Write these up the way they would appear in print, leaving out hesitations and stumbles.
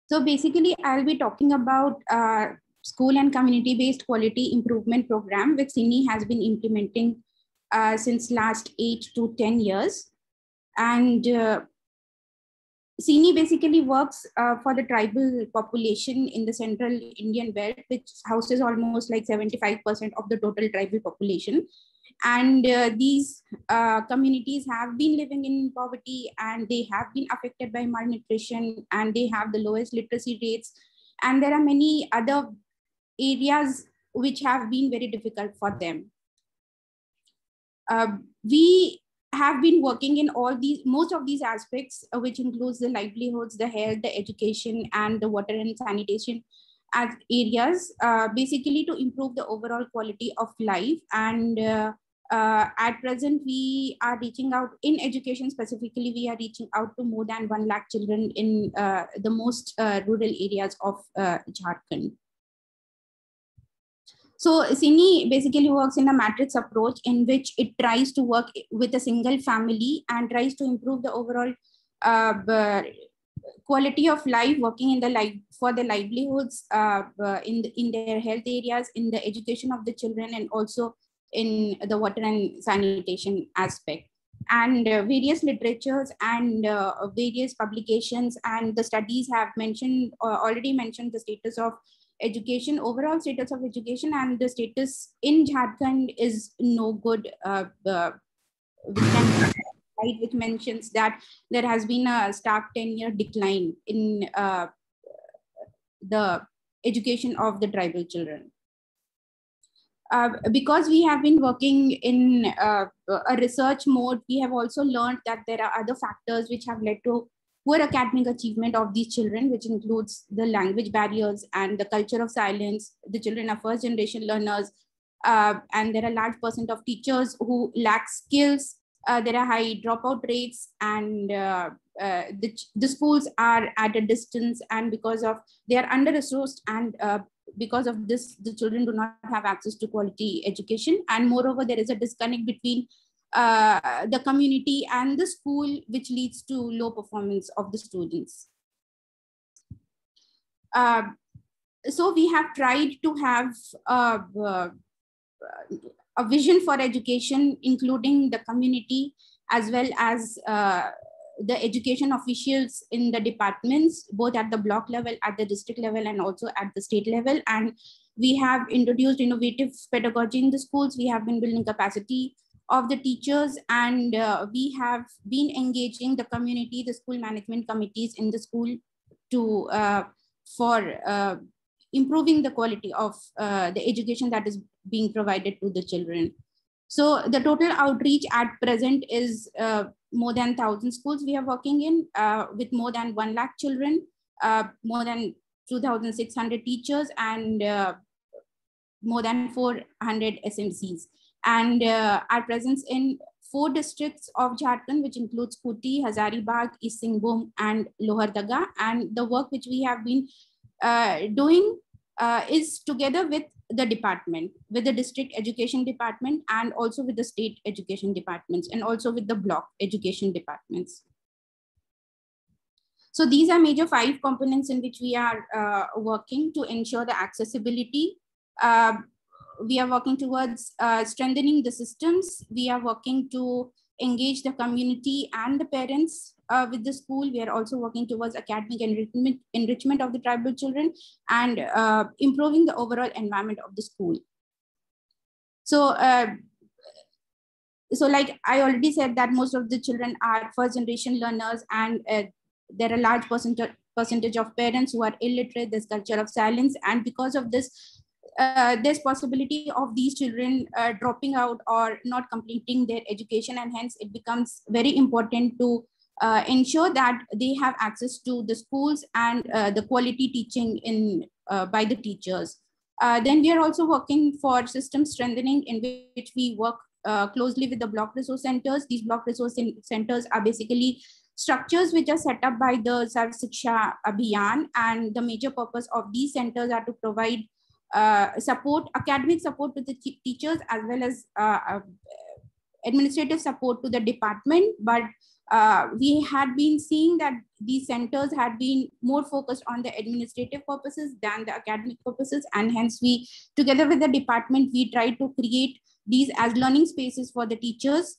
So basically, I'll be talking about school and community-based quality improvement program, which CINI has been implementing since last 8 to 10 years. And CINI basically works for the tribal population in the central Indian belt, which houses almost like 75% of the total tribal population. And these communities have been living in poverty, and they have been affected by malnutrition, and they have the lowest literacy rates. And there are many other areas which have been very difficult for them. We have been working in most of these aspects, which includes the livelihoods, the health, the education, and the water and sanitation as areas, basically to improve the overall quality of life. And at present, we are reaching out in education specifically. We are reaching out to more than 1 lakh children in the most rural areas of Jharkhand. So CINI basically works in a matrix approach in which it tries to work with a single family and tries to improve the overall quality of life, working in the for the livelihoods, in their health areas, in the education of the children, and also in the water and sanitation aspect. And various literatures and various publications and the studies have already mentioned the status of education, overall status of education, and the status in Jharkhand is no good. Which mentions that there has been a stark 10-year decline in the education of the tribal children. Because we have been working in a research mode, we have also learned that there are other factors which have led to poor academic achievement of these children, which includes the language barriers and the culture of silence. The children are first generation learners, and there are large percent of teachers who lack skills. There are high dropout rates, and the schools are at a distance, and because of they are under-resourced, and because of this, the children do not have access to quality education. And moreover, there is a disconnect between the community and the school, which leads to low performance of the students. So we have tried to have a vision for education, including the community as well as the education officials in the departments, both at the block level, at the district level, and also at the state level. And we have introduced innovative pedagogy in the schools. We have been building capacity of the teachers, and we have been engaging the community, the school management committees in the school to for improving the quality of the education that is being provided to the children. So the total outreach at present is more than 1,000 schools we are working in, with more than 1 lakh children, more than 2,600 teachers, and more than 400 SMCs. And our presence in 4 districts of Jharkhand, which includes Kutty, Hazaribagh, East Singhbhum, and Lohardaga. And the work which we have been doing is together with the department, with the district education department, and also with the state education departments, and also with the block education departments. So these are major 5 components in which we are working to ensure the accessibility. We are working towards strengthening the systems. We are working to engage the community and the parents with the school. We are also working towards academic enrichment of the tribal children, and improving the overall environment of the school. So, so like I already said that most of the children are first generation learners, and there are a large percentage of parents who are illiterate. There's culture of silence, and because of this, there's possibility of these children dropping out or not completing their education, and hence it becomes very important to ensure that they have access to the schools and the quality teaching in by the teachers. Then we are also working for system strengthening, in which we work closely with the block resource centers. These block resource centers are basically structures which are set up by the Sarv Shiksha Abhiyan, and the major purpose of these centers are to provide support, academic support to the teachers, as well as administrative support to the department. But We had been seeing that these centers had been more focused on the administrative purposes than the academic purposes. And hence we, together with the department, we tried to create these as learning spaces for the teachers,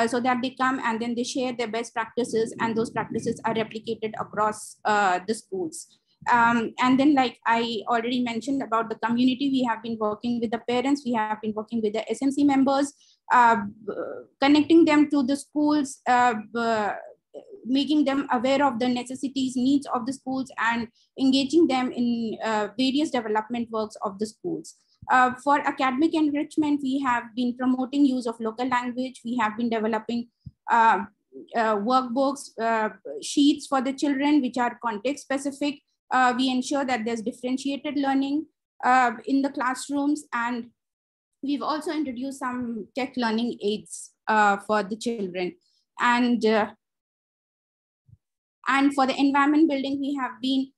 so that they come and then they share their best practices, and those practices are replicated across the schools. And then, like I already mentioned about the community, we have been working with the parents, we have been working with the SMC members, connecting them to the schools, making them aware of the necessities, needs of the schools, and engaging them in various development works of the schools. For academic enrichment, we have been promoting use of local language. We have been developing workbooks, sheets for the children, which are context specific. We ensure that there's differentiated learning in the classrooms, and we've also introduced some tech learning aids for the children. And for the environment building, we have been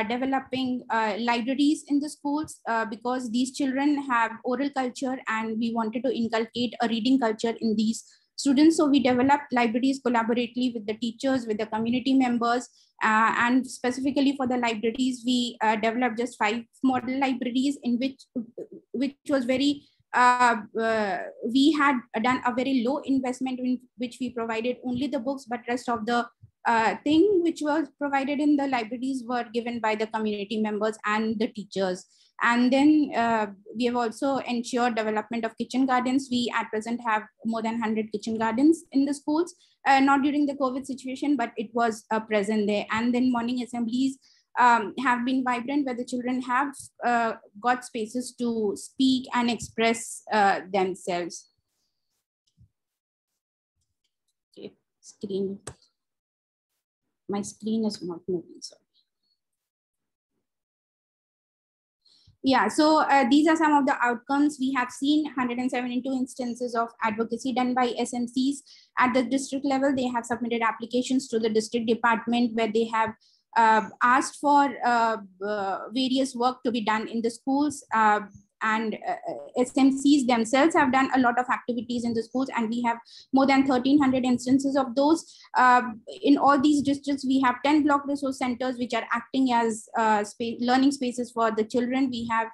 developing libraries in the schools because these children have oral culture, and we wanted to inculcate a reading culture in these students. So we developed libraries collaboratively with the teachers, with the community members, and specifically for the libraries, we developed just 5 model libraries in which was very, we had done a very low investment in which we provided only the books, but rest of the thing which was provided in the libraries were given by the community members and the teachers. And then we have also ensured development of kitchen gardens. We at present have more than 100 kitchen gardens in the schools, not during the COVID situation, but it was present there. And then morning assemblies have been vibrant, where the children have got spaces to speak and express themselves. Okay, screen. My screen is not moving, sorry. Yeah, so these are some of the outcomes. We have seen 172 instances of advocacy done by SMCs at the district level. They have submitted applications to the district department where they have asked for various work to be done in the schools. And SMCs themselves have done a lot of activities in the schools, and we have more than 1,300 instances of those. In all these districts, we have 10 block resource centers, which are acting as learning spaces for the children. We have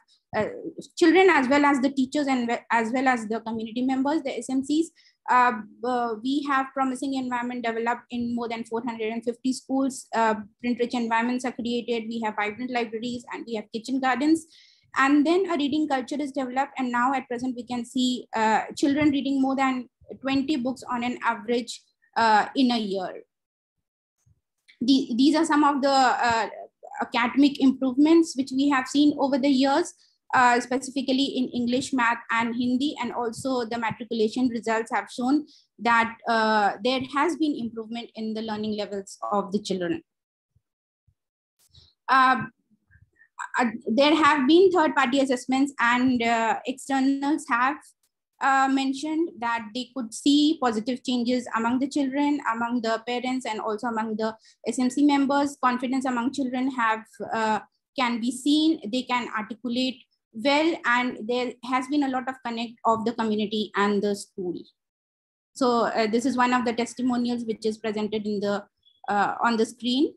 children as well as the teachers, and as well as the community members, the SMCs. We have promising environment developed in more than 450 schools. Print-rich environments are created. We have vibrant libraries, and we have kitchen gardens. And then a reading culture is developed. And now at present, we can see children reading more than 20 books on an average in a year. These are some of the academic improvements which we have seen over the years, specifically in English, math, and Hindi. And also the matriculation results have shown that there has been improvement in the learning levels of the children. There have been third-party assessments, and externals have mentioned that they could see positive changes among the children, among the parents, and also among the SMC members. Confidence among children can be seen. They can articulate well, and there has been a lot of connect of the community and the school. So this is one of the testimonials which is presented in the on the screen.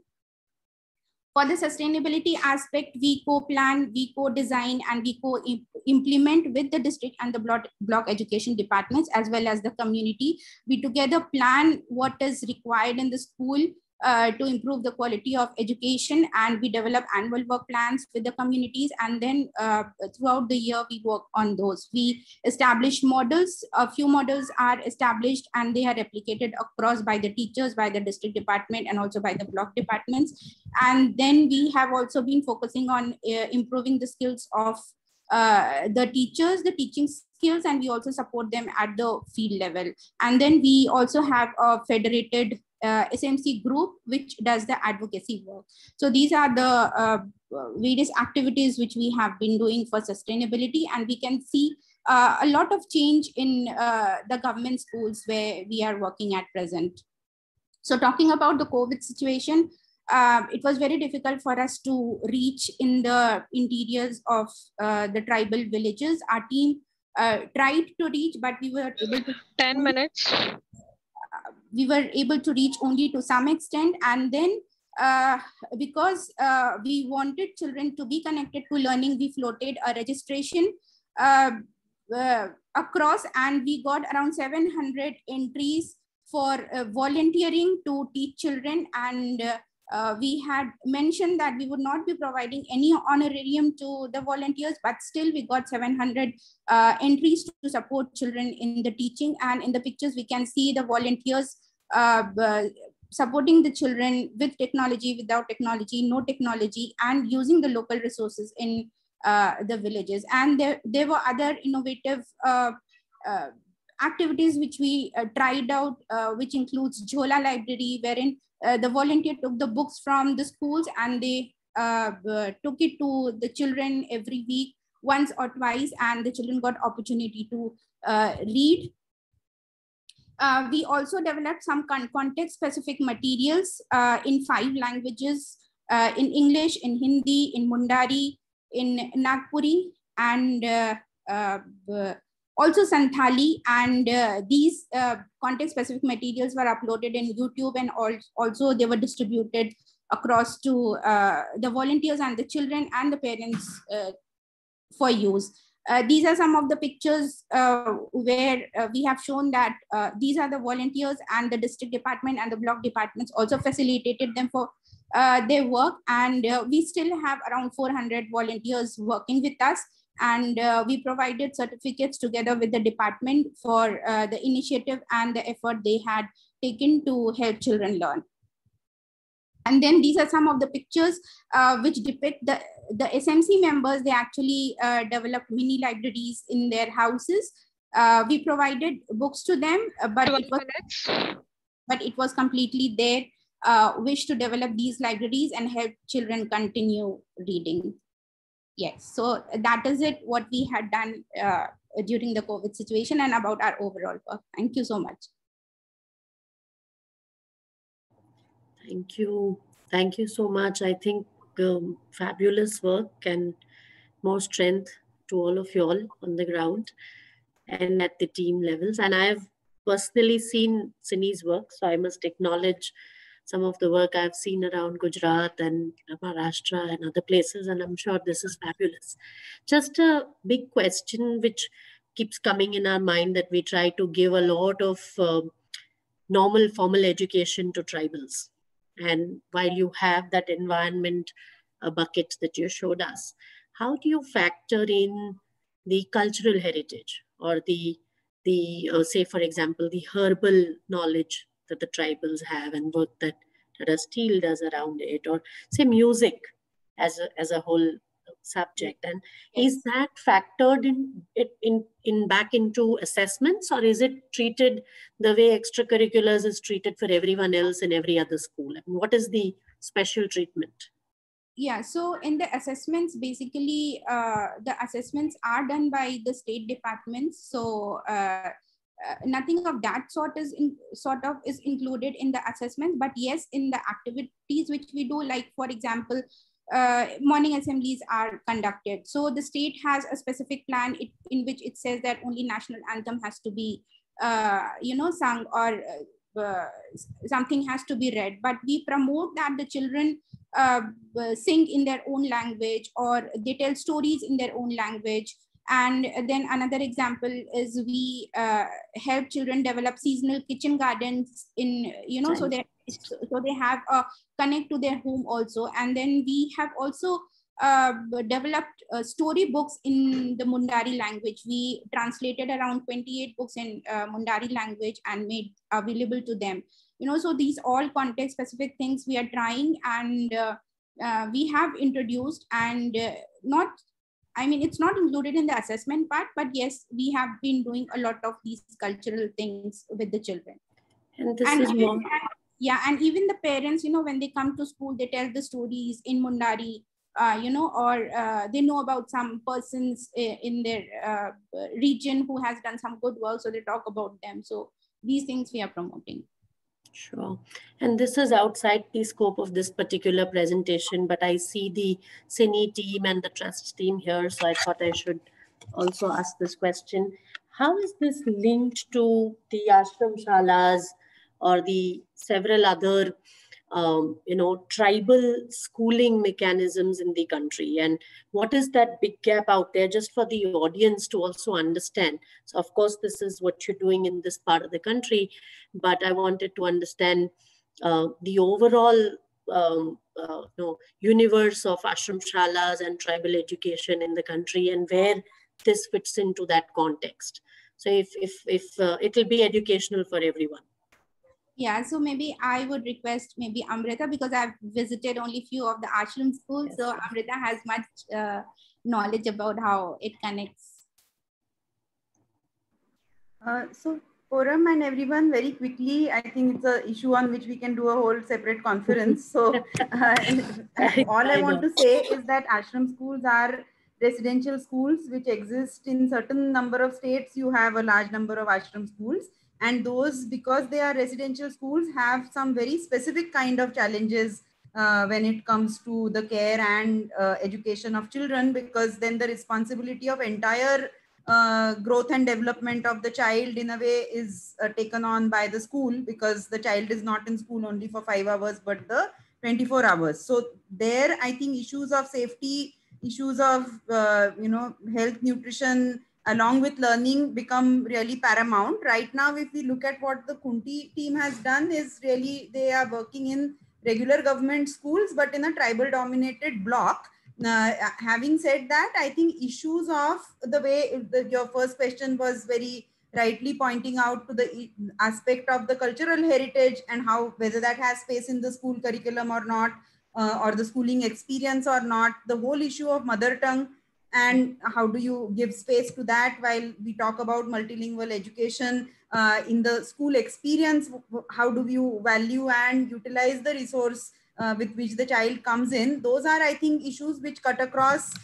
For the sustainability aspect, we co-plan, we co-design, and we co-implement with the district and the block education departments, as well as the community. We together plan what is required in the school to improve the quality of education, and we develop annual work plans with the communities. And then throughout the year, we work on those. We establish models. A few models are established, and they are replicated across by the teachers, by the district department, and also by the block departments. And then we have also been focusing on improving the skills of the teachers, the teaching skills, and we also support them at the field level. And then we also have a federated SMC group which does the advocacy work. So these are the various activities which we have been doing for sustainability, and we can see a lot of change in the government schools where we are working at present. So talking about the COVID situation, it was very difficult for us to reach in the interiors of the tribal villages. Our team tried to reach, but we were able to— 10 minutes. we were able to reach only to some extent. And then because we wanted children to be connected to learning, we floated a registration across, and we got around 700 entries for volunteering to teach children. And we had mentioned that we would not be providing any honorarium to the volunteers, but still we got 700 entries to support children in the teaching. And in the pictures, we can see the volunteers supporting the children with technology, without technology, no technology, and using the local resources in the villages. And there were other innovative activities which we tried out, which includes Jhola Library, wherein the volunteer took the books from the schools and they took it to the children every week, once or twice, and the children got opportunity to read. We also developed some context-specific materials in 5 languages, in English, in Hindi, in Mundari, in Nagpuri, and also Santhali. And these context-specific materials were uploaded in YouTube, and also they were distributed across to the volunteers and the children and the parents for use. These are some of the pictures where we have shown that these are the volunteers, and the district department and the block departments also facilitated them for their work. And we still have around 400 volunteers working with us. And we provided certificates together with the department for the initiative and the effort they had taken to help children learn. And then these are some of the pictures which depict the SMC members. They actually developed mini libraries in their houses. We provided books to them, but it was completely their wish to develop these libraries and help children continue reading. Yes, so that is it, what we had done during the COVID situation and about our overall work. Thank you so much. Thank you. Thank you so much. I think fabulous work and more strength to all of you all on the ground and at the team levels. And I've personally seen Sini's work, so I must acknowledge some of the work I've seen around Gujarat and Maharashtra and other places, and I'm sure this is fabulous. Just a big question which keeps coming in our mind, that we try to give a lot of normal formal education to tribals. And while you have that environment bucket that you showed us, how do you factor in the cultural heritage or the say, for example, the herbal knowledge that the tribals have and work that Tata Steel does around it, or say music as a whole subject? And is that factored in back into assessments, or is it treated the way extracurriculars is treated for everyone else in every other school? I mean, what is the special treatment? Yeah, so in the assessments, basically the assessments are done by the state departments. So nothing of that sort is included in the assessment. But yes, in the activities which we do, like for example, morning assemblies are conducted. So the state has a specific plan in which it says that only national anthem has to be sung, or something has to be read. But we promote that the children sing in their own language, or they tell stories in their own language. And then another example is we help children develop seasonal kitchen gardens in, so they have a connect to their home also. And then we have also developed storybooks in the Mundari language. We translated around 28 books in Mundari language and made available to them. So these all context specific things we are trying, and we have introduced, and it's not included in the assessment part, but yes, we have been doing a lot of these cultural things with the children. And this is more. Yeah, and even the parents, when they come to school, they tell the stories in Mundari, or they know about some persons in their region who has done some good work, so they talk about them. So these things we are promoting. Sure. And this is outside the scope of this particular presentation, but I see the Cine team and the trust team here, so I thought I should also ask this question. How is this linked to the ashram shalas or the several other tribal schooling mechanisms in the country, and what is that big gap out there, just for the audience to also understand. So of course this is what you're doing in this part of the country, but I wanted to understand the overall universe of ashram shalas and tribal education in the country, and where this fits into that context. So if it will be educational for everyone. Yeah, so maybe I would request maybe Amrita, because I've visited only few of the ashram schools. Yes. So Amrita has much knowledge about how it connects. So Forum and everyone, very quickly, I think it's an issue on which we can do a whole separate conference. So all I want to say is that ashram schools are residential schools which exist in certain number of states. You have a large number of ashram schools, and those, because they are residential schools, have some very specific kind of challenges when it comes to the care and education of children, because then the responsibility of entire growth and development of the child in a way is taken on by the school, because the child is not in school only for 5 hours but the 24 hours. So there I think issues of safety, issues of health, nutrition along with learning become really paramount. Right now if we look at what the Kunti team has done, is really they are working in regular government schools but in a tribal dominated block. Having said that, I think issues of the way your first question was very rightly pointing out to the aspect of the cultural heritage and how, whether that has space in the school curriculum or not, or the schooling experience or not, the whole issue of mother tongue and how do you give space to that while we talk about multilingual education in the school experience, how do you value and utilize the resource with which the child comes in. Those are, I think, issues which cut across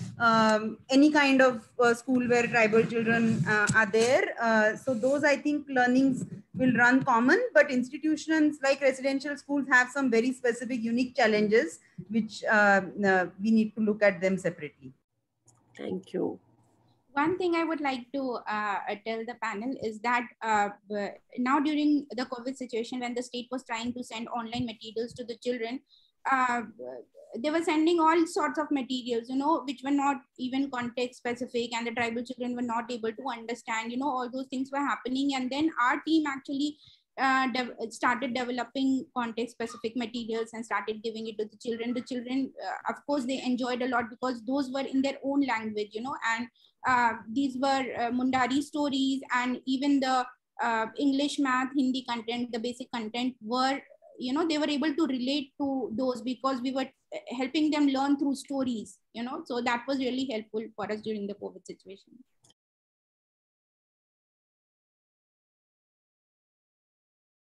any kind of school where tribal children are there. So those, I think, learnings will run common, but institutions like residential schools have some very specific, unique challenges, which we need to look at them separately. Thank you. One thing I would like to tell the panel is that now during the COVID situation, when the state was trying to send online materials to the children, they were sending all sorts of materials, which were not even context specific, and the tribal children were not able to understand, all those things were happening. And then our team actually started developing context specific materials and started giving it to the children. The children, of course, they enjoyed a lot because those were in their own language, and these were Mundari stories, and even the English, math, Hindi content, the basic content were, they were able to relate to those because we were helping them learn through stories, so that was really helpful for us during the COVID situation.